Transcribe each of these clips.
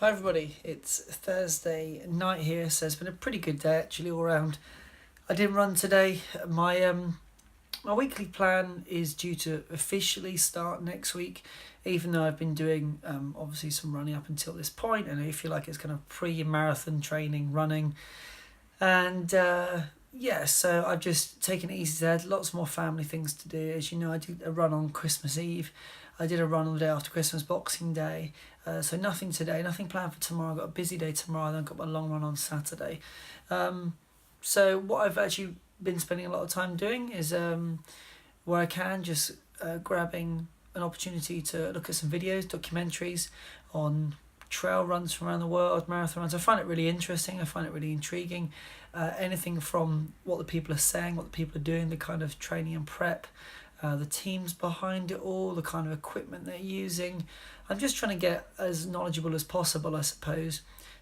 Hi everybody, it's Thursday night here, so it's been a pretty good day actually all around. I didn't run today. My weekly plan is due to officially start next week, even though I've been doing obviously some running up until this point, and I feel like it's kind of pre-marathon training running. And so I've just taken it easy today. Lots more family things to do. As you know, I did a run on Christmas Eve. I did a run on the day after Christmas, Boxing Day. So nothing today, nothing planned for tomorrow. I've got a busy day tomorrow, then I've got my long run on Saturday. So what I've actually been spending a lot of time doing is where I can, just grabbing an opportunity to look at some videos, documentaries on trail runs from around the world, marathon runs. I find it really interesting. I find it really intriguing. Anything from what the people are saying, what the people are doing, the kind of training and prep, the teams behind it all, the kind of equipment they're using. I'm just trying to get as knowledgeable as possible, I suppose,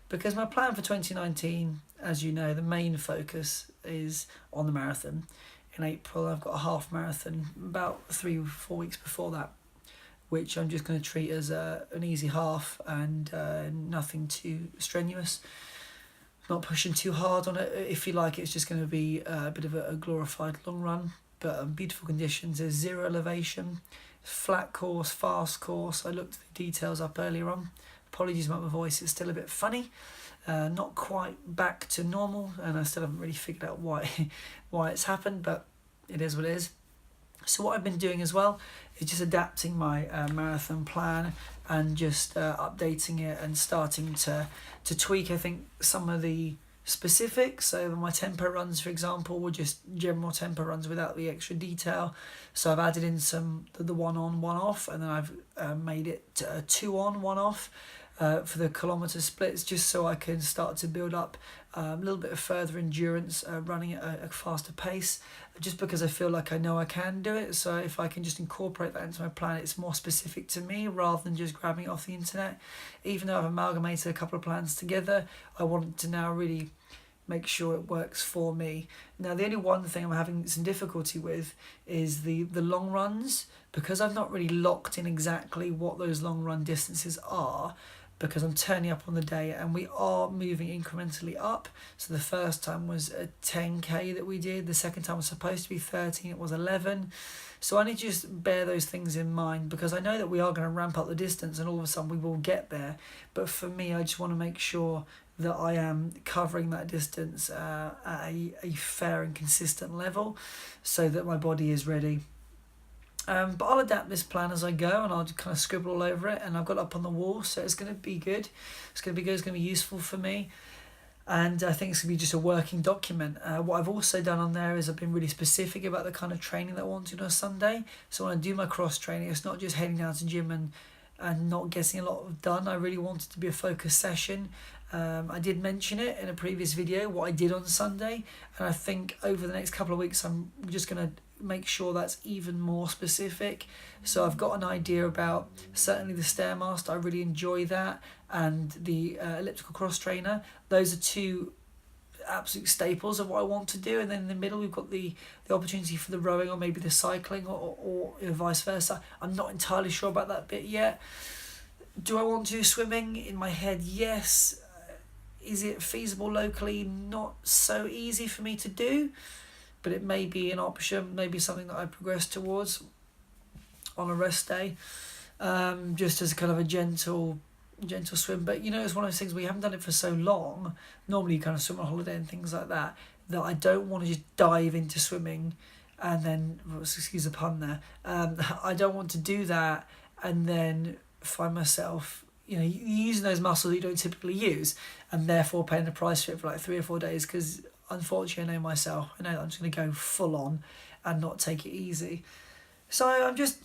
because my plan for 2019, as you know, the main focus is on the marathon. In April, I've got a half marathon about 3 or 4 weeks before that, which I'm just going to treat as an easy half and nothing too strenuous. Not pushing too hard on it. If you like, it's just going to be a bit of a glorified long run, but beautiful conditions. There's zero elevation, flat course, fast course. I looked the details up earlier on. Apologies about my voice, it's still a bit funny. Not quite back to normal, and I still haven't really figured out why it's happened, but it is what it is. So what I've been doing as well is just adapting my marathon plan and just updating it and starting to tweak, I think, some of the specifics. So my tempo runs, for example, were just general tempo runs without the extra detail. So I've added in some the one on, one off, and then I've made it a 2 on, 1 off for the kilometre splits, just so I can start to build up a little bit of further endurance, running at a faster pace, just because I feel like I know I can do it. So if I can just incorporate that into my plan, it's more specific to me rather than just grabbing it off the internet. Even though I've amalgamated a couple of plans together, I want to now really make sure it works for me. Now, the only one thing I'm having some difficulty with is the long runs, because I've not really locked in exactly what those long run distances are, because I'm turning up on the day and we are moving incrementally up. So the first time was a 10k that we did, the second time was supposed to be 13, it was 11. So I need to just bear those things in mind, because I know that we are going to ramp up the distance and all of a sudden we will get there. But for me, I just want to make sure that I am covering that distance at a fair and consistent level so that my body is ready. But I'll adapt this plan as I go, and I'll just kind of scribble all over it, and I've got it up on the wall, so it's going to be good. It's going to be useful for me, and I think it's going to be just a working document. What I've also done on there is I've been really specific about the kind of training that I want to do on a Sunday. So when I do my cross training, it's not just heading down to the gym and not getting a lot done. I really want it to be a focused session. I did mention it in a previous video, what I did on Sunday, and I think over the next couple of weeks I'm just going to make sure that's even more specific. So I've got an idea about certainly the Stairmaster, I really enjoy that, and the elliptical cross trainer. Those are two absolute staples of what I want to do, and then in the middle we've got the opportunity for the rowing or maybe the cycling or vice versa. I'm not entirely sure about that bit yet. Do I want to do swimming? In my head, yes. Is it feasible locally? Not so easy for me to do, but it may be an option, maybe something that I progress towards on a rest day, just as a kind of a gentle swim. But it's one of those things, we haven't done it for so long. Normally you kind of swim on holiday and things like that, that I don't want to just dive into swimming and then, excuse the pun there, I don't want to do that and then find myself using those muscles that you don't typically use, and therefore paying the price for it for like 3 or 4 days, because unfortunately I know myself. I know that I'm just going to go full on and not take it easy. So I'm just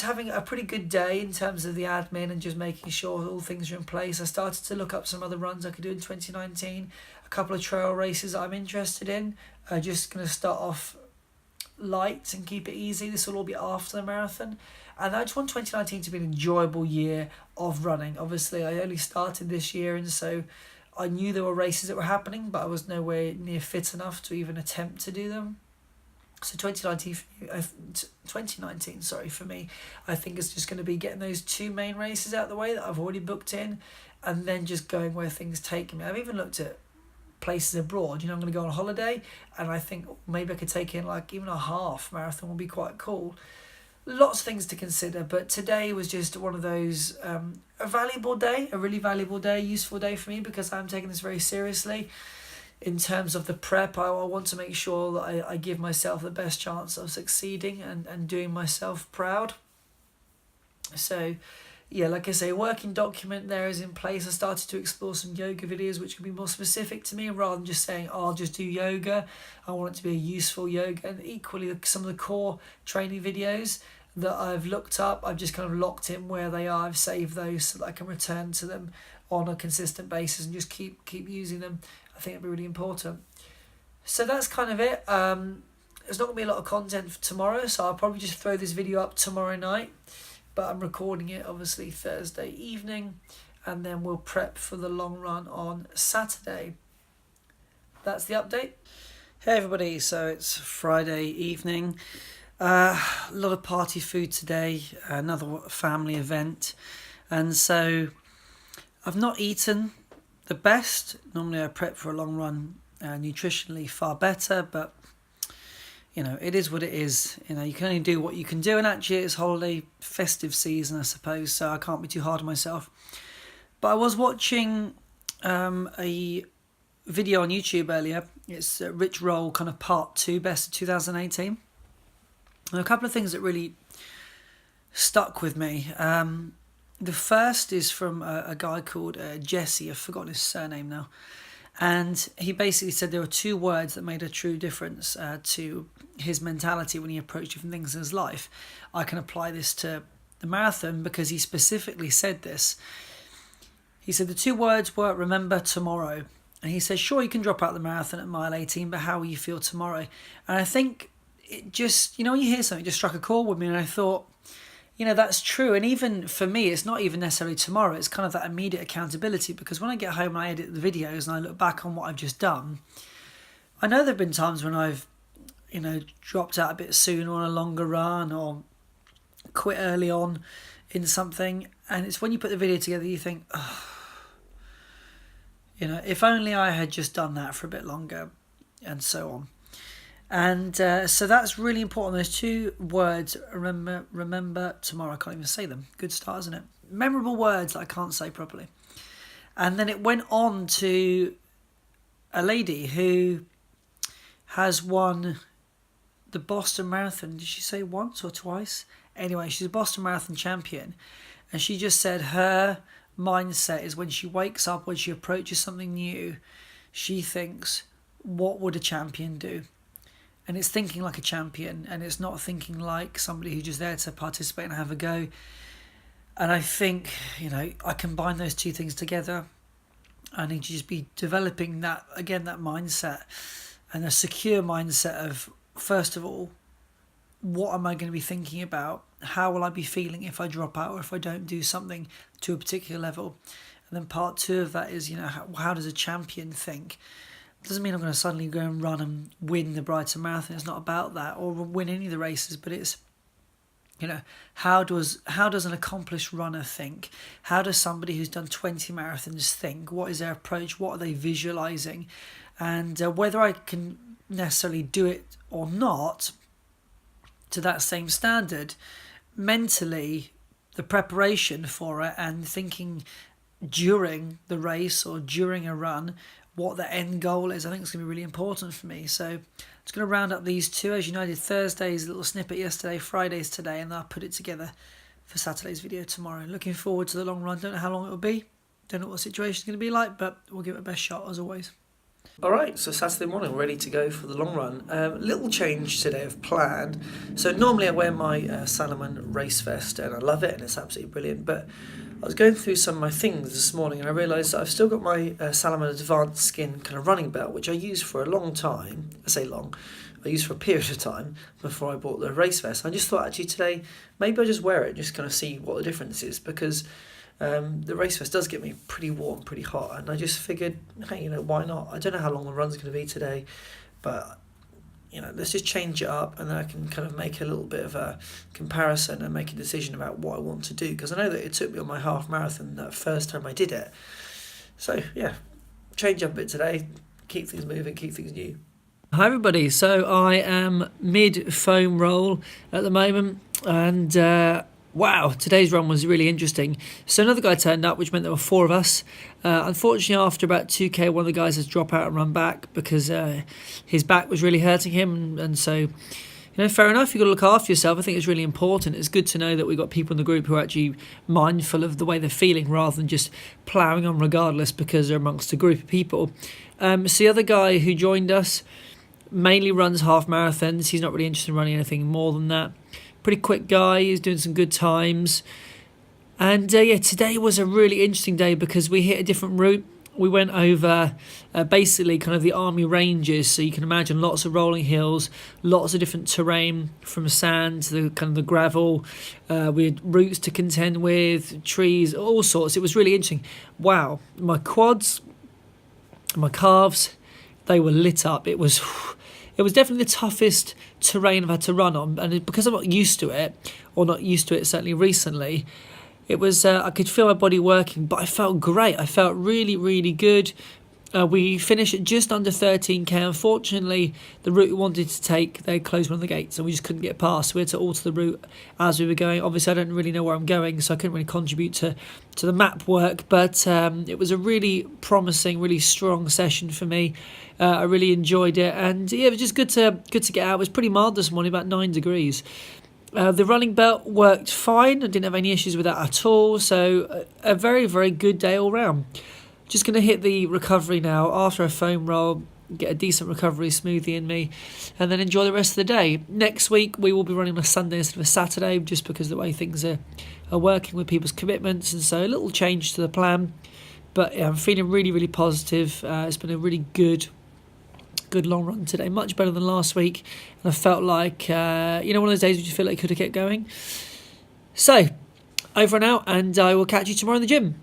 having a pretty good day in terms of the admin and just making sure all things are in place. I started to look up some other runs I could do in 2019, a couple of trail races that I'm interested in. Just going to start off light and keep it easy. This will all be after the marathon. And I just want 2019 to be an enjoyable year of running. Obviously, I only started this year, and so I knew there were races that were happening, but I was nowhere near fit enough to even attempt to do them. So 2019, sorry, for me, I think it's just going to be getting those two main races out of the way that I've already booked in, and then just going where things take me. I've even looked at places abroad. I'm going to go on holiday, and I think maybe I could take in like even a half marathon would be quite cool. Lots of things to consider, but today was just one of those, a really valuable day, useful day for me, because I'm taking this very seriously. In terms of the prep, I want to make sure that I give myself the best chance of succeeding and doing myself proud. So, yeah, like I say, working document there is in place. I started to explore some yoga videos which can be more specific to me, rather than just saying, I'll just do yoga. I want it to be a useful yoga. And equally, some of the core training videos that I've looked up, I've just kind of locked in where they are. I've saved those so that I can return to them on a consistent basis and just keep using them. I think it'd be really important. So that's kind of it. There's not going to be a lot of content for tomorrow, so I'll probably just throw this video up tomorrow night. But I'm recording it, obviously, Thursday evening, and then we'll prep for the long run on Saturday. That's the update. Hey everybody, so it's Friday evening. A lot of party food today, another family event. And so I've not eaten the best. Normally I prep for a long run, nutritionally far better, but it is what it is. You can only do what you can do, and actually it's holiday festive season, I suppose, so I can't be too hard on myself. But I was watching a video on YouTube earlier. It's Rich Roll kind of part 2, best of 2018. And a couple of things that really stuck with me. The first is from a guy called Jesse. I've forgotten his surname now. And he basically said there were 2 words that made a true difference to his mentality when he approached different things in his life. I can apply this to the marathon because he specifically said this. He said the 2 words were remember tomorrow. And he says, sure, you can drop out the marathon at mile 18, but how will you feel tomorrow? And I think it just, when you hear something, it just struck a chord with me. And I thought, that's true. And even for me, it's not even necessarily tomorrow. It's kind of that immediate accountability, because when I get home and I edit the videos and I look back on what I've just done, I know there have been times when I've, dropped out a bit sooner on a longer run or quit early on in something. And it's when you put the video together, you think, oh, if only I had just done that for a bit longer, and so on. And so that's really important. Those 2 words, remember tomorrow. I can't even say them. Good start, isn't it? Memorable words that I can't say properly. And then it went on to a lady who has won the Boston Marathon. Did she say once or twice? Anyway, she's a Boston Marathon champion. And she just said her mindset is when she wakes up, when she approaches something new, she thinks, what would a champion do? And it's thinking like a champion, and it's not thinking like somebody who's just there to participate and have a go. And I think, I combine those 2 things together. I need to just be developing that mindset, and a secure mindset of, first of all, what am I going to be thinking about? How will I be feeling if I drop out or if I don't do something to a particular level? And then part 2 of that is, how does a champion think? Doesn't mean I'm going to suddenly go and run and win the Brighton Marathon. It's not about that, or win any of the races, but it's, how does an accomplished runner think? How does somebody who's done 20 marathons think? What is their approach? What are they visualising? And whether I can necessarily do it or not to that same standard, mentally, the preparation for it and thinking during the race or during a run, what the end goal is, I think it's going to be really important for me. So I'm just going to round up these 2. As I did Thursday's little snippet yesterday, Friday's today, and I'll put it together for Saturday's video tomorrow. Looking forward to the long run. Don't know how long it will be. Don't know what the situation's going to be like, but we'll give it a best shot as always. Alright, so Saturday morning, ready to go for the long run. Little change today of plan. So normally I wear my Salomon race vest, and I love it, and it's absolutely brilliant, but I was going through some of my things this morning, and I realised that I've still got my Salomon Advanced Skin kind of running belt, which I used for a long time. I say long, I used for a period of time before I bought the race vest. I just thought actually today, maybe I'll just wear it, just kind of see what the difference is, because the race vest does get me pretty warm, pretty hot, and I just figured, hey, why not? I don't know how long the run's going to be today, but let's just change it up, and then I can kind of make a little bit of a comparison and make a decision about what I want to do, because I know that it took me on my half marathon that first time I did it. So yeah, change up a bit today, keep things moving, keep things new. Hi everybody, so I am mid foam roll at the moment, and wow, today's run was really interesting. So another guy turned up, which meant there were 4 of us. Unfortunately, after about 2k, one of the guys has to drop out and run back because his back was really hurting him, and so, fair enough, you've got to look after yourself. I think it's really important. It's good to know that we've got people in the group who are actually mindful of the way they're feeling rather than just ploughing on regardless because they're amongst a group of people. So the other guy who joined us mainly runs half marathons. He's not really interested in running anything more than that. Pretty quick guy, he's doing some good times. And today was a really interesting day because we hit a different route. We went over basically kind of the army ranges, so you can imagine lots of rolling hills, lots of different terrain from sand to the kind of the gravel. We had routes to contend with, trees, all sorts. It was really interesting. Wow, my quads, my calves, they were lit up. It was definitely the toughest terrain I've had to run on, and because I'm not used to it, or not used to it certainly recently, it was I could feel my body working, but I felt great. I felt really, really good. We finished at just under 13k. Unfortunately, the route we wanted to take, they closed one of the gates and we just couldn't get past. So we had to alter the route as we were going. Obviously, I don't really know where I'm going, so I couldn't really contribute to the map work. But it was a really promising, really strong session for me. I really enjoyed it, and yeah, it was just good to get out. It was pretty mild this morning, about 9 degrees. The running belt worked fine. I didn't have any issues with that at all. So a very, very good day all round. Just going to hit the recovery now after a foam roll, get a decent recovery smoothie in me, and then enjoy the rest of the day. Next week we will be running on a Sunday instead of a Saturday, just because of the way things are working with people's commitments, and so a little change to the plan. But yeah, I'm feeling really, really positive. It's been a really good long run today, much better than last week, and I felt like one of those days when you feel like you could have kept going. So over and out, and I will catch you tomorrow in the gym.